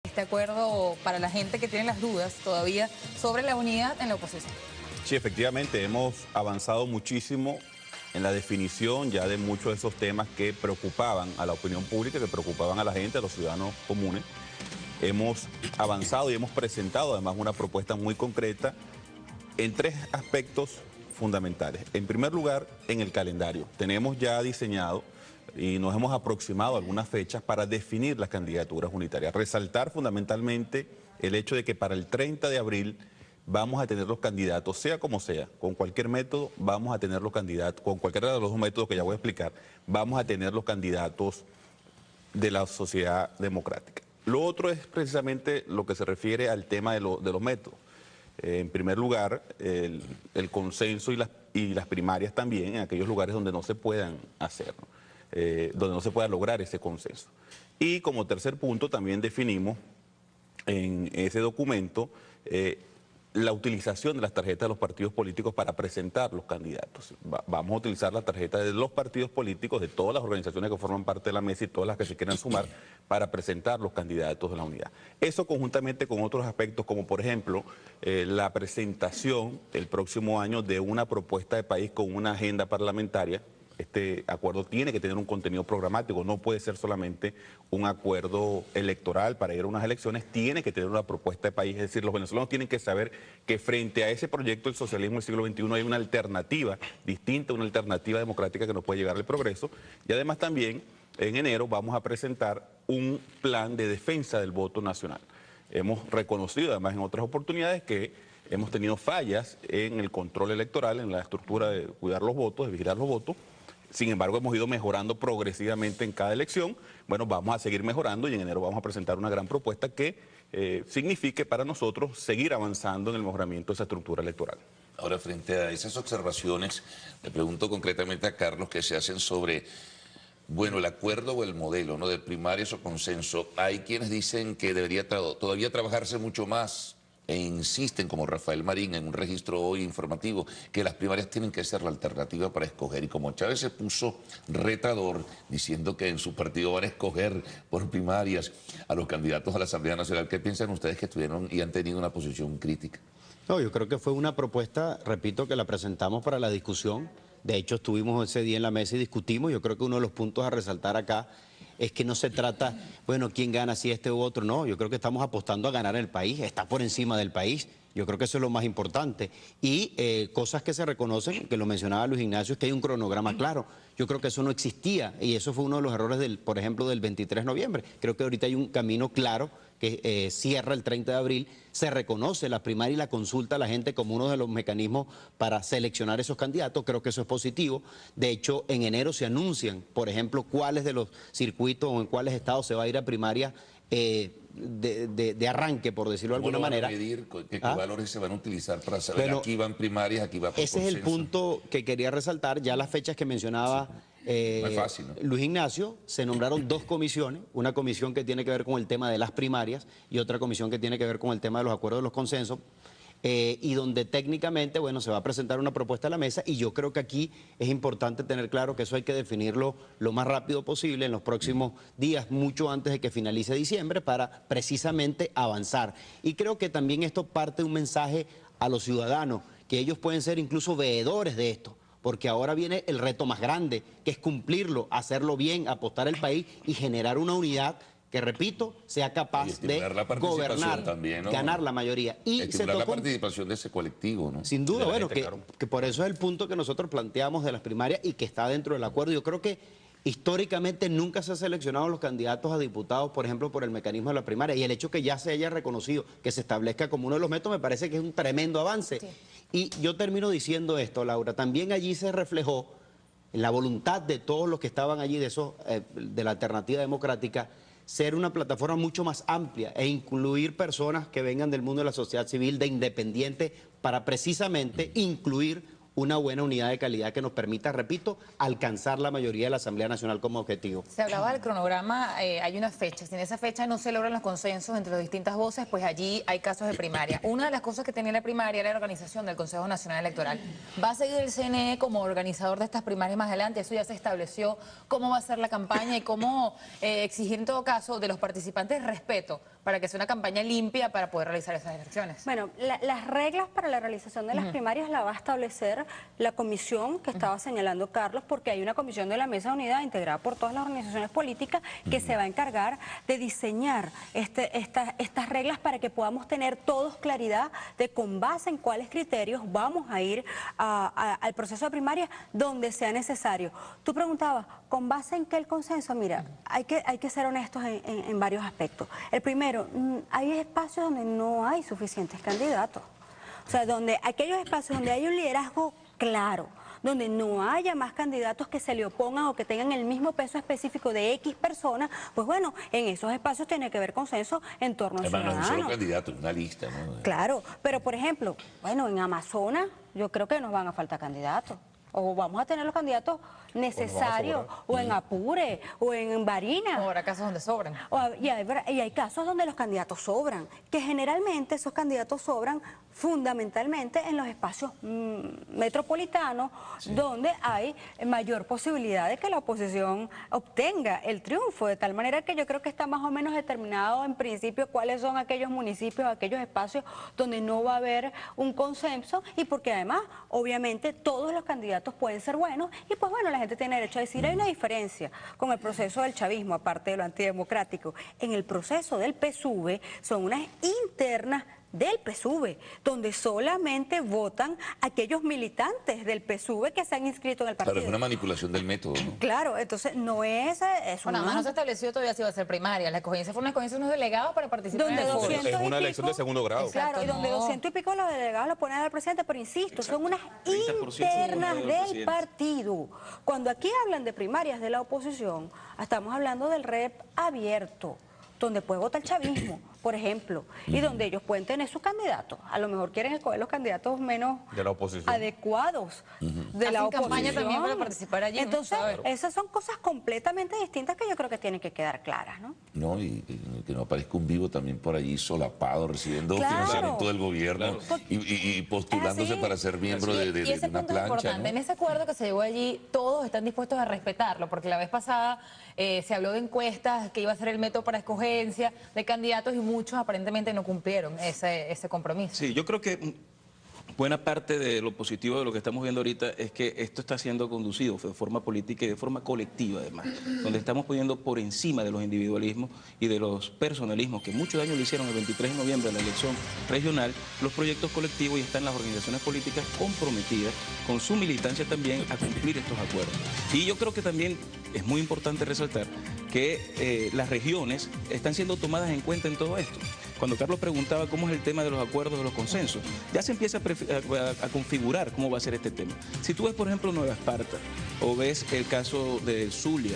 este acuerdo para la gente que tiene las dudas todavía sobre la unidad en la oposición. Sí, efectivamente, hemos avanzado muchísimo en la definición ya de muchos de esos temas que preocupaban a la opinión pública, que preocupaban a la gente, a los ciudadanos comunes. Hemos avanzado y hemos presentado además una propuesta muy concreta en tres aspectos fundamentales. En primer lugar, en el calendario. Tenemos ya diseñado y nos hemos aproximado a algunas fechas para definir las candidaturas unitarias. Resaltar fundamentalmente el hecho de que para el 30 de abril vamos a tener los candidatos, sea como sea, con cualquier método, vamos a tener los candidatos, con cualquiera de los dos métodos que ya voy a explicar, vamos a tener los candidatos de la sociedad democrática. Lo otro es precisamente lo que se refiere al tema de los métodos. En primer lugar, el consenso y las primarias también, en aquellos lugares donde no se puedan hacer, ¿no? Donde no se pueda lograr ese consenso. Y como tercer punto también definimos en ese documento la utilización de las tarjetas de los partidos políticos para presentar los candidatos. Vamos a utilizar la tarjeta de los partidos políticos, de todas las organizaciones que forman parte de la mesa y todas las que se quieran sumar para presentar los candidatos de la unidad. Eso conjuntamente con otros aspectos como por ejemplo la presentación el próximo año de una propuesta de país con una agenda parlamentaria. Este acuerdo tiene que tener un contenido programático, no puede ser solamente un acuerdo electoral para ir a unas elecciones, tiene que tener una propuesta de país, es decir, los venezolanos tienen que saber que frente a ese proyecto del socialismo del siglo XXI hay una alternativa distinta, una alternativa democrática que nos puede llegar al progreso, y además también en enero vamos a presentar un plan de defensa del voto nacional. Hemos reconocido además en otras oportunidades que hemos tenido fallas en el control electoral, en la estructura de cuidar los votos, de vigilar los votos. Sin embargo, hemos ido mejorando progresivamente en cada elección. Bueno, vamos a seguir mejorando y en enero vamos a presentar una gran propuesta que signifique para nosotros seguir avanzando en el mejoramiento de esa estructura electoral. Ahora, frente a esas observaciones, le pregunto concretamente a Carlos que se hacen sobre, bueno, el acuerdo o el modelo, ¿no?, de primarias o consenso. Hay quienes dicen que debería todavía trabajarse mucho más e insisten, como Rafael Marín, en un registro hoy informativo, que las primarias tienen que ser la alternativa para escoger. Y como Chávez se puso retador, diciendo que en su partido van a escoger por primarias a los candidatos a la Asamblea Nacional, ¿qué piensan ustedes que tuvieron y han tenido una posición crítica? No, yo creo que fue una propuesta, repito, que la presentamos para la discusión. De hecho, estuvimos ese día en la mesa y discutimos. Yo creo que uno de los puntos a resaltar acá es que no se trata, bueno, quién gana, si este u otro, no. Yo creo que estamos apostando a ganar el país, está por encima del país. Yo creo que eso es lo más importante. Y cosas que se reconocen, que lo mencionaba Luis Ignacio, es que hay un cronograma claro. Yo creo que eso no existía y eso fue uno de los errores, por ejemplo, del 23 de noviembre. Creo que ahorita hay un camino claro que cierra el 30 de abril, se reconoce la primaria y la consulta a la gente como uno de los mecanismos para seleccionar esos candidatos. Creo que eso es positivo. De hecho, en enero se anuncian, por ejemplo, cuáles de los circuitos o en cuáles estados se va a ir a primaria de arranque, por decirlo de alguna manera. Medir qué valores se van a utilizar para saber, pero aquí van primarias, aquí va por ese consenso? Es el punto que quería resaltar, ya las fechas que mencionaba no es fácil, ¿no? Luis Ignacio. Se nombraron dos comisiones, una comisión que tiene que ver con el tema de las primarias y otra comisión que tiene que ver con el tema de los acuerdos de los consensos. Y donde técnicamente, bueno, se va a presentar una propuesta a la mesa y yo creo que aquí es importante tener claro que eso hay que definirlo lo más rápido posible en los próximos días, mucho antes de que finalice diciembre, para precisamente avanzar. Y creo que también esto parte de un mensaje a los ciudadanos, que ellos pueden ser incluso veedores de esto, porque ahora viene el reto más grande, que es cumplirlo, hacerlo bien, apostar el país y generar una unidad que, repito, sea capaz de gobernar, también, ¿no?, ganar la mayoría. Y estimular la participación de ese colectivo, ¿no? Sin duda, bueno, que por eso es el punto que nosotros planteamos de las primarias y que está dentro del acuerdo. Yo creo que históricamente nunca se han seleccionado los candidatos a diputados, por ejemplo, por el mecanismo de la primaria, y el hecho que ya se haya reconocido, que se establezca como uno de los métodos, me parece que es un tremendo avance. Sí. Y yo termino diciendo esto, Laura, también allí se reflejó la voluntad de todos los que estaban allí, de la alternativa democrática, ser una plataforma mucho más amplia e incluir personas que vengan del mundo de la sociedad civil, de independiente, para precisamente incluir una buena unidad de calidad que nos permita, repito, alcanzar la mayoría de la Asamblea Nacional como objetivo. Se hablaba del cronograma, hay unas fechas. Si en esa fecha no se logran los consensos entre las distintas voces, pues allí hay casos de primaria. Una de las cosas que tenía la primaria era la organización del Consejo Nacional Electoral. ¿Va a seguir el CNE como organizador de estas primarias más adelante? Eso ya se estableció. ¿Cómo va a ser la campaña y cómo exigir en todo caso de los participantes respeto para que sea una campaña limpia para poder realizar esas elecciones? Bueno, las reglas para la realización de las primarias la va a establecer la comisión que estaba señalando Carlos, porque hay una comisión de la Mesa Unida integrada por todas las organizaciones políticas que se va a encargar de diseñar estas reglas para que podamos tener todos claridad de con base en cuáles criterios vamos a ir al proceso de primaria donde sea necesario. Tú preguntabas, ¿con base en qué el consenso? Mira, hay que ser honestos en varios aspectos. El primero, hay espacios donde no hay suficientes candidatos. O sea, aquellos espacios donde hay un liderazgo claro, donde no haya más candidatos que se le opongan o que tengan el mismo peso específico de X personas, pues bueno, en esos espacios tiene que haber consenso en torno a ciudadanos. No es un solo candidato, una lista, ¿no? Claro, pero por ejemplo, bueno, en Amazonas yo creo que nos van a faltar candidatos. O vamos a tener los candidatos necesarios, o en Apure, o en Barinas. O habrá casos donde sobran. Y hay casos donde los candidatos sobran, que generalmente esos candidatos sobran fundamentalmente en los espacios metropolitanos, donde hay mayor posibilidad de que la oposición obtenga el triunfo, de tal manera que yo creo que está más o menos determinado en principio cuáles son aquellos municipios, aquellos espacios donde no va a haber un consenso, y porque además, obviamente, todos los candidatos pueden ser buenos, y pues bueno, la gente tiene derecho a decir. Hay una diferencia con el proceso del chavismo, aparte de lo antidemocrático. En el proceso del PSUV son unas internas del PSUV, donde solamente votan aquellos militantes del PSUV que se han inscrito en el partido. Claro, es una manipulación del método, ¿no? Claro, entonces no es Bueno, además no se ha establecido todavía si va a ser primaria. La escogencia fue una escogencia de unos delegados para participar donde en el foro. Es una elección de segundo grado. Claro, y donde 200 y pico los delegados lo ponen al presidente, pero insisto, son unas internas del partido. Cuando aquí hablan de primarias de la oposición, estamos hablando del rep abierto, donde puede votar el chavismo, por ejemplo, y donde ellos pueden tener sus candidatos. A lo mejor quieren escoger los candidatos menos de la oposición, adecuados de la oposición. Campaña también para participar allí. Entonces, esas son cosas completamente distintas que yo creo que tienen que quedar claras, ¿no? No, y que no aparezca un vivo también por allí solapado, recibiendo financiamiento del gobierno y postulándose para ser miembro de ese una punto es plancha, importante. ¿no? En ese acuerdo que se llegó allí, todos están dispuestos a respetarlo, porque la vez pasada se habló de encuestas, que iba a ser el método para escogencia de candidatos, y muchos aparentemente no cumplieron ese compromiso. Sí, yo creo que buena parte de lo positivo de lo que estamos viendo ahorita es que esto está siendo conducido de forma política y de forma colectiva además, donde estamos poniendo por encima de los individualismos y de los personalismos que mucho daño le hicieron el 23 de noviembre en la elección regional, los proyectos colectivos, y están las organizaciones políticas comprometidas con su militancia también a cumplir estos acuerdos. Y yo creo que también es muy importante resaltar que las regiones están siendo tomadas en cuenta en todo esto. Cuando Carlos preguntaba cómo es el tema de los acuerdos, de los consensos, ya se empieza a configurar cómo va a ser este tema. Si tú ves, por ejemplo, Nueva Esparta, o ves el caso de Zulia,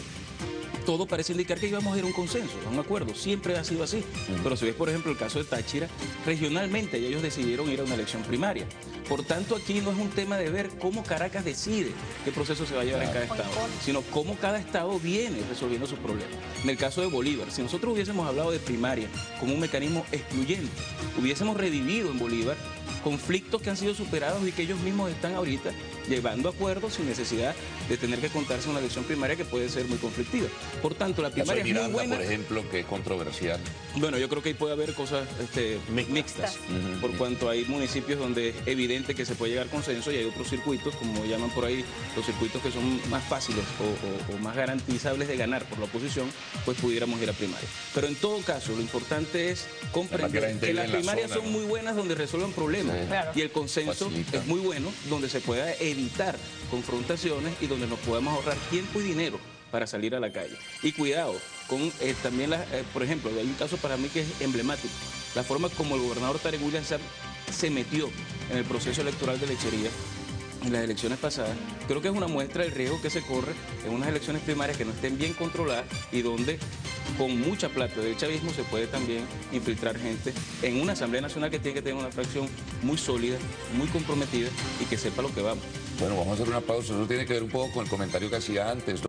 todo parece indicar que íbamos a ir a un consenso, a un acuerdo. Siempre ha sido así. Pero si ves, por ejemplo, el caso de Táchira, regionalmente ellos decidieron ir a una elección primaria. Por tanto, aquí no es un tema de ver cómo Caracas decide qué proceso se va a llevar en cada estado, sino cómo cada estado viene resolviendo sus problemas. En el caso de Bolívar, si nosotros hubiésemos hablado de primaria como un mecanismo excluyente, hubiésemos revivido en Bolívar conflictos que han sido superados y que ellos mismos están ahorita llevando acuerdos sin necesidad de tener que contarse una elección primaria que puede ser muy conflictiva. Por tanto, la primaria es muy buena. Por ejemplo, que es controversial. Bueno, yo creo que ahí puede haber cosas mixtas, por cuanto hay municipios donde es evidente que se puede llegar a consenso, y hay otros circuitos, como llaman por ahí, los circuitos que son más fáciles o más garantizables de ganar por la oposición, pues pudiéramos ir a primaria. Pero en todo caso, lo importante es comprender que las primarias son muy buenas donde resuelven problemas, y el consenso es muy bueno donde se pueda evitar confrontaciones y donde nos podamos ahorrar tiempo y dinero para salir a la calle. Y cuidado con también, por ejemplo, hay un caso para mí que es emblemático, la forma como el gobernador Tarek William Saab se metió en el proceso electoral de Lechería en las elecciones pasadas. Creo que es una muestra del riesgo que se corre en unas elecciones primarias que no estén bien controladas, y donde con mucha plata del chavismo se puede también infiltrar gente en una Asamblea Nacional que tiene que tener una fracción muy sólida, muy comprometida y que sepa lo que vamos. Bueno, vamos a hacer una pausa. Eso tiene que ver un poco con el comentario que hacía antes.